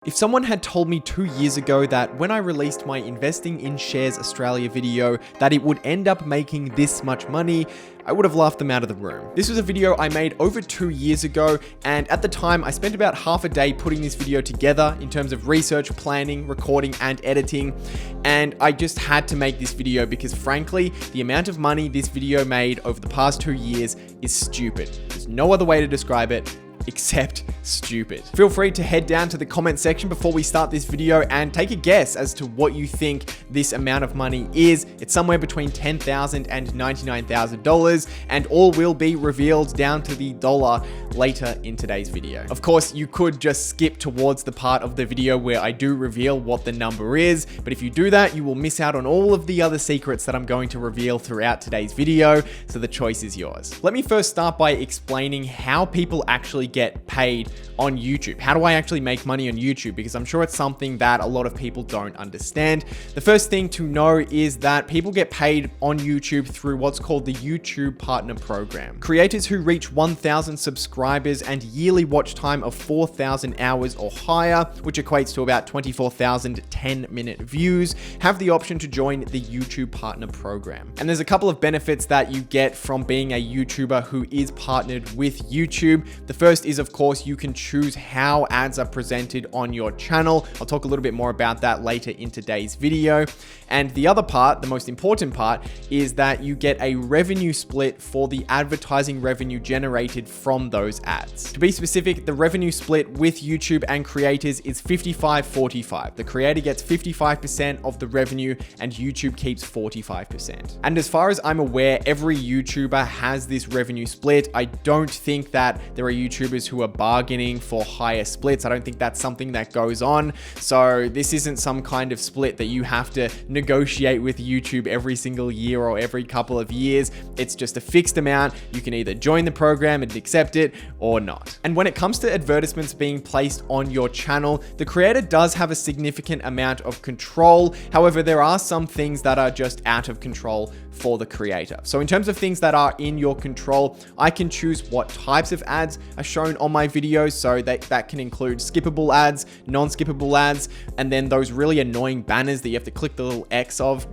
If someone had told me 2 years ago that when I released my Investing in Shares Australia video that it would end up making this much money, I would have laughed them out of the room. This was a video I made over 2 years ago, and at the time I spent about half a day putting this video together in terms of research, planning, recording, and editing, and I just had to make this video because frankly, the amount of money this video made over the past 2 years is stupid. There's no other way to describe it except stupid. Feel free to head down to the comment section before we start this video and take a guess as to what you think this amount of money is. It's somewhere between $10,000 and $99,000, and all will be revealed down to the dollar later in today's video. Of course, you could just skip towards the part of the video where I do reveal what the number is, but if you do that, you will miss out on all of the other secrets that I'm going to reveal throughout today's video, so the choice is yours. Let me first start by explaining how people actually get paid on YouTube. How do I actually make money on YouTube? Because I'm sure it's something that a lot of people don't understand. The first thing to know is that people get paid on YouTube through what's called the YouTube Partner Program. Creators who reach 1,000 subscribers and yearly watch time of 4,000 hours or higher, which equates to about 24,000 10-minute views, have the option to join the YouTube Partner Program. And there's a couple of benefits that you get from being a YouTuber who is partnered with YouTube. The first is, of course, you can choose how ads are presented on your channel. I'll talk a little bit more about that later in today's video. And the other part, the most important part, is that you get a revenue split for the advertising revenue generated from those ads. To be specific, the revenue split with YouTube and creators is 55-45. The creator gets 55% of the revenue and YouTube keeps 45%. And as far as I'm aware, every YouTuber has this revenue split. I don't think that there are YouTubers who are bargaining for higher splits. I don't think that's something that goes on. So this isn't some kind of split that you have to negotiate with YouTube every single year or every couple of years. It's just a fixed amount. You can either join the program and accept it or not. And when it comes to advertisements being placed on your channel, the creator does have a significant amount of control. However, there are some things that are just out of control for the creator. So in terms of things that are in your control, I can choose what types of ads are shown on my videos. So that can include skippable ads, non-skippable ads, and then those really annoying banners that you have to click the little X of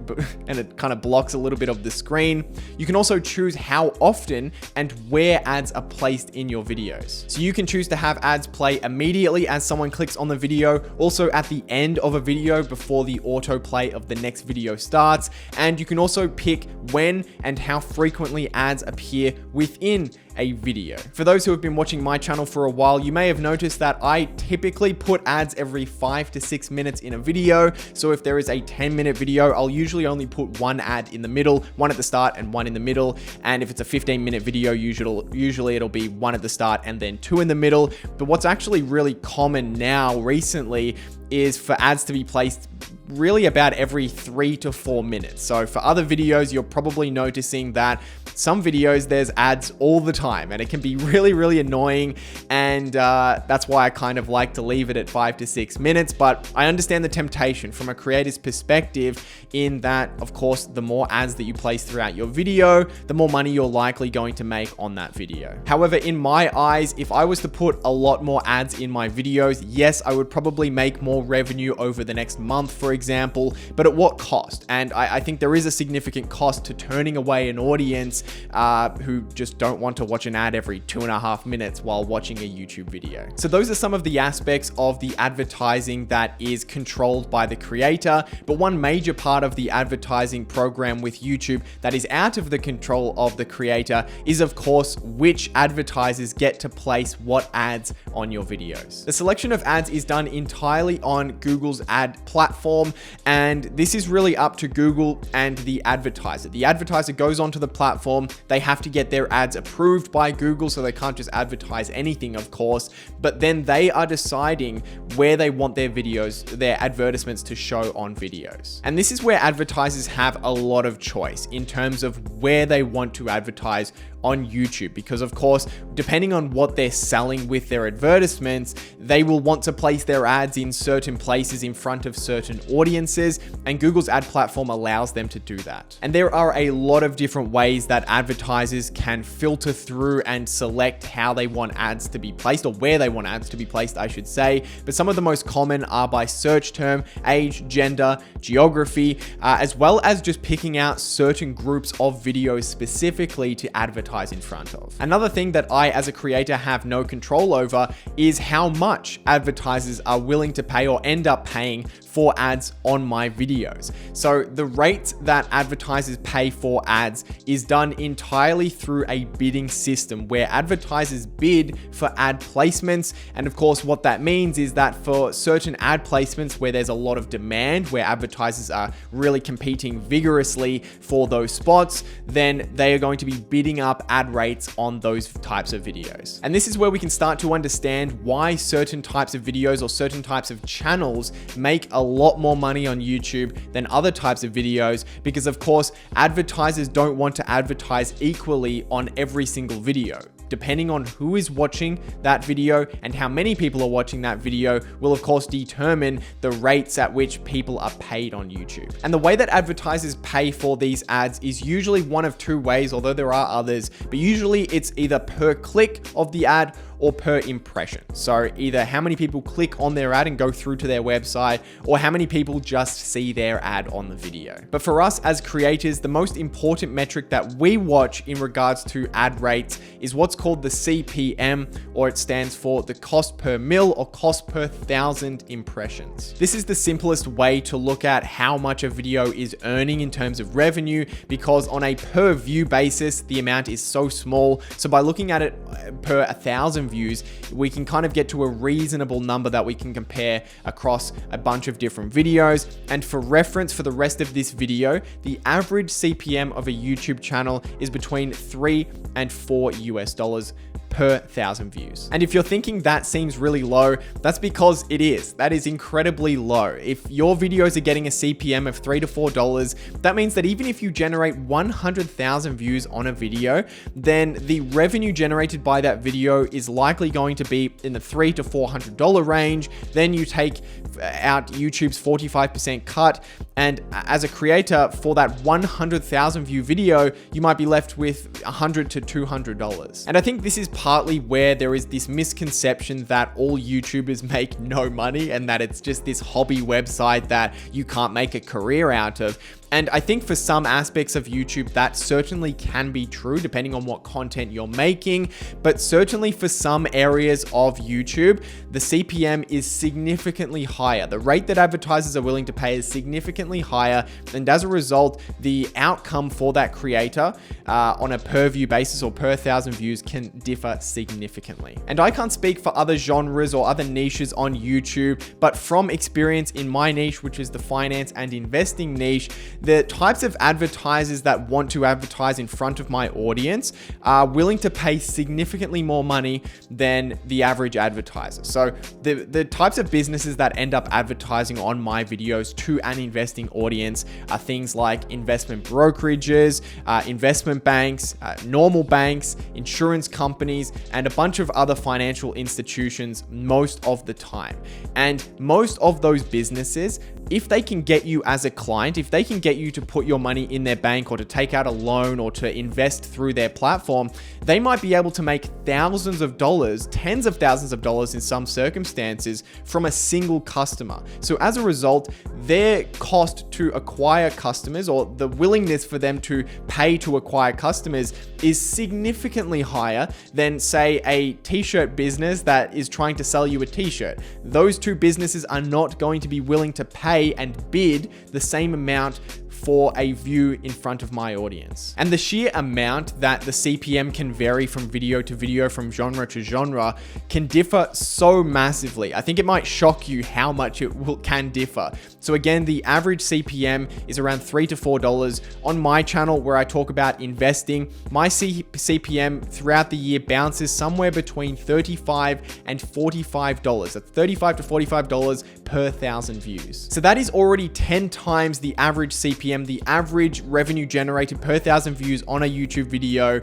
and it kind of blocks a little bit of the screen. You can also choose how often and where ads are placed in your videos. So you can choose to have ads play immediately as someone clicks on the video, also at the end of a video before the autoplay of the next video starts, and you can also pick when and how frequently ads appear within a video. For those who have been watching my channel for a while, you may have noticed that I typically put ads every 5 to 6 minutes in a video. So if there is a 10-minute video, I'll usually only put one ad in the middle, one at the start and one in the middle. And if it's a 15-minute video, usually it'll be one at the start and then two in the middle. But what's actually really common now recently is for ads to be placed really about every 3 to 4 minutes. So for other videos, you're probably noticing that some videos there's ads all the time and it can be really, really annoying. And that's why I kind of like to leave it at 5 to 6 minutes. But I understand the temptation from a creator's perspective in that, of course, the more ads that you place throughout your video, the more money you're likely going to make on that video. However, in my eyes, if I was to put a lot more ads in my videos, yes, I would probably make more revenue over the next month, for example, but at what cost? And I think there is a significant cost to turning away an audience who just don't want to watch an ad every 2.5 minutes while watching a YouTube video. So those are some of the aspects of the advertising that is controlled by the creator. But one major part of the advertising program with YouTube that is out of the control of the creator is, of course, which advertisers get to place what ads on your videos. The selection of ads is done entirely on Google's ad platform, and this is really up to Google and the advertiser. The advertiser goes onto the platform, they have to get their ads approved by Google, so they can't just advertise anything, of course, but then they are deciding where they want their videos, their advertisements to show on videos. And this is where advertisers have a lot of choice in terms of where they want to advertise on YouTube, because of course, depending on what they're selling with their advertisements, they will want to place their ads in certain places in front of certain audiences, and Google's ad platform allows them to do that. And there are a lot of different ways that advertisers can filter through and select how they want ads to be placed, or where they want ads to be placed, I should say. But some of the most common are by search term, age, gender, geography, as well as just picking out certain groups of videos specifically to advertise in front of. Another thing that I, as a creator, have no control over is how much advertisers are willing to pay or end up paying for ads on my videos. So the rate that advertisers pay for ads is done entirely through a bidding system where advertisers bid for ad placements. And of course, what that means is that for certain ad placements where there's a lot of demand, where advertisers are really competing vigorously for those spots, then they are going to be bidding up ad rates on those types of videos. And this is where we can start to understand why certain types of videos or certain types of channels make a lot more money on YouTube than other types of videos, because of course, advertisers don't want to advertise equally on every single video. Depending on who is watching that video and how many people are watching that video will of course determine the rates at which people are paid on YouTube. And the way that advertisers pay for these ads is usually one of two ways, although there are others, but usually it's either per click of the ad or per impression. So either how many people click on their ad and go through to their website, or how many people just see their ad on the video. But for us as creators, the most important metric that we watch in regards to ad rates is what's called the CPM, or it stands for the cost per mil or cost per 1,000 impressions. This is the simplest way to look at how much a video is earning in terms of revenue, because on a per view basis, the amount is so small. So by looking at it per 1,000 views, we can kind of get to a reasonable number that we can compare across a bunch of different videos. And for reference, for the rest of this video, the average CPM of a YouTube channel is between $3 and $4 US per 1,000 views. And if you're thinking that seems really low, that's because it is. That is incredibly low. If your videos are getting a CPM of $3 to $4, that means that even if you generate 100,000 views on a video, then the revenue generated by that video is likely going to be in the $300 to $400 range. Then you take out YouTube's 45% cut, and as a creator, for that 100,000 view video, you might be left with $100 to $200. And I think this is partly where there is this misconception that all YouTubers make no money and that it's just this hobby website that you can't make a career out of. And I think for some aspects of YouTube, that certainly can be true depending on what content you're making. But certainly for some areas of YouTube, the CPM is significantly higher. The rate that advertisers are willing to pay is significantly higher. And as a result, the outcome for that creator on a per view basis or per 1,000 views can differ significantly. And I can't speak for other genres or other niches on YouTube, but from experience in my niche, which is the finance and investing niche, the types of advertisers that want to advertise in front of my audience are willing to pay significantly more money than the average advertiser. So the types of businesses that end up advertising on my videos to an investing audience are things like investment brokerages, investment banks, normal banks, insurance companies, and a bunch of other financial institutions most of the time. And most of those businesses, if they can get you as a client, if they can get you to put your money in their bank or to take out a loan or to invest through their platform, they might be able to make thousands of dollars, tens of thousands of dollars in some circumstances from a single customer. So as a result, their cost to acquire customers, or the willingness for them to pay to acquire customers, is significantly higher than, say, a t-shirt business that is trying to sell you a t-shirt. Those two businesses are not going to be willing to pay and bid the same amount for a view in front of my audience. And the sheer amount that the CPM can vary from video to video, from genre to genre, can differ so massively. I think it might shock you how much it can differ. So again, the average CPM is around $3 to $4. On my channel, where I talk about investing, my CPM throughout the year bounces somewhere between $35 and $45. That's $35 to $45 per 1,000 views. So that is already 10 times the average CPM CPM, the average revenue generated per 1,000 views on a YouTube video.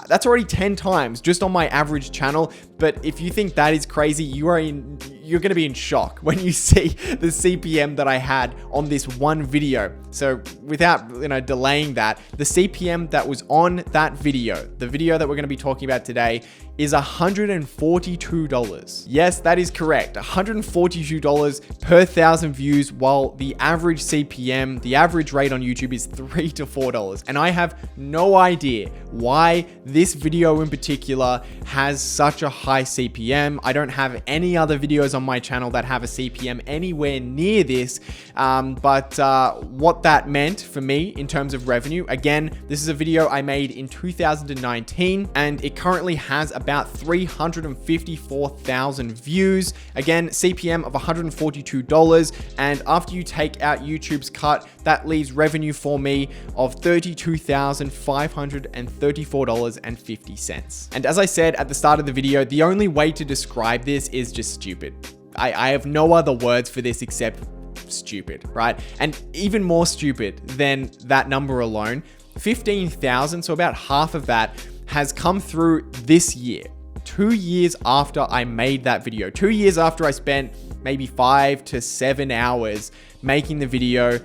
That's already 10 times just on my average channel. But if you think that is crazy, you're going to be in shock when you see the CPM that I had on this one video. So without delaying that, the CPM that was on that video, the video that we're going to be talking about today, is $142. Yes, that is correct. $142 per 1,000 views, while the average CPM, the average rate on YouTube is $3 to $4. And I have no idea why this video in particular has such a high CPM. I don't have any other videos on my channel that have a CPM anywhere near this. But what that meant for me in terms of revenue, again, this is a video I made in 2019 and it currently has about 354,000 views. Again, CPM of $142. And after you take out YouTube's cut, that leaves revenue for me of $32,534.50. And as I said at the start of the video, the only way to describe this is just stupid. I have no other words for this except stupid, right? And even more stupid than that number alone, 15,000, so about half of that, has come through this year, 2 years after I made that video, 2 years after I spent maybe 5 to 7 hours making the video.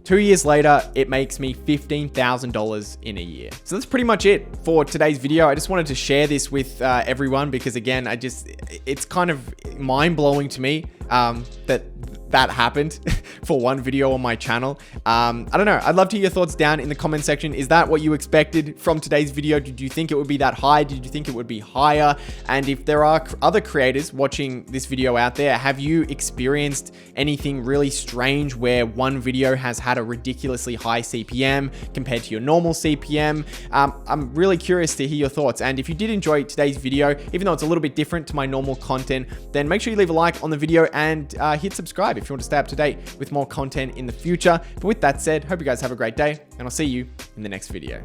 2 years later, it makes me $15,000 in a year. So that's pretty much it for today's video. I just wanted to share this with everyone because again, it's kind of mind-blowing to me that happened for one video on my channel. I don't know. I'd love to hear your thoughts down in the comment section. Is that what you expected from today's video? Did you think it would be that high? Did you think it would be higher? And if there are other creators watching this video out there, have you experienced anything really strange where one video has had a ridiculously high CPM compared to your normal CPM? I'm really curious to hear your thoughts. And if you did enjoy today's video, even though it's a little bit different to my normal content, then make sure you leave a like on the video and hit subscribe if you want to stay up to date with more content in the future. But with that said, hope you guys have a great day and I'll see you in the next video.